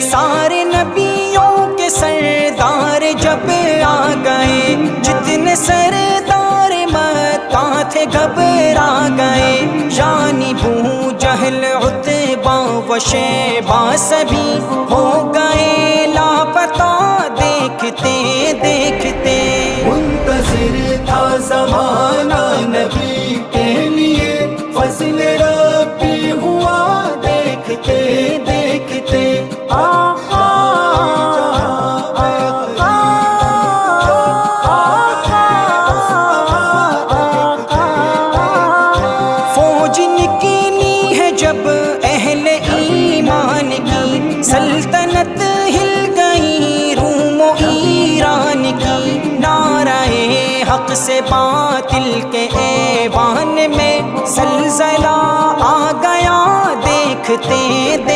سارے نبیوں کے سردار جب آ گئے، جتنے سردار مکہ تھے گھبرا گئے، یعنی ابو جہل عتبہ و شیبہ سبھی ہو گئے لاپتہ دیکھتے دیکھتے۔ منتظر تھا زمانہ نبی کے لیے، فضل ربی ہوا دیکھتے دیکھتے۔ فوج نکلی ہے جب اہل ایمان کی، سلطنت ہل گئی روم و ایران کی، نعرہ حق سے باطل کے ایوان میں زلزلہ آ گیا دیکھتے دیکھتے۔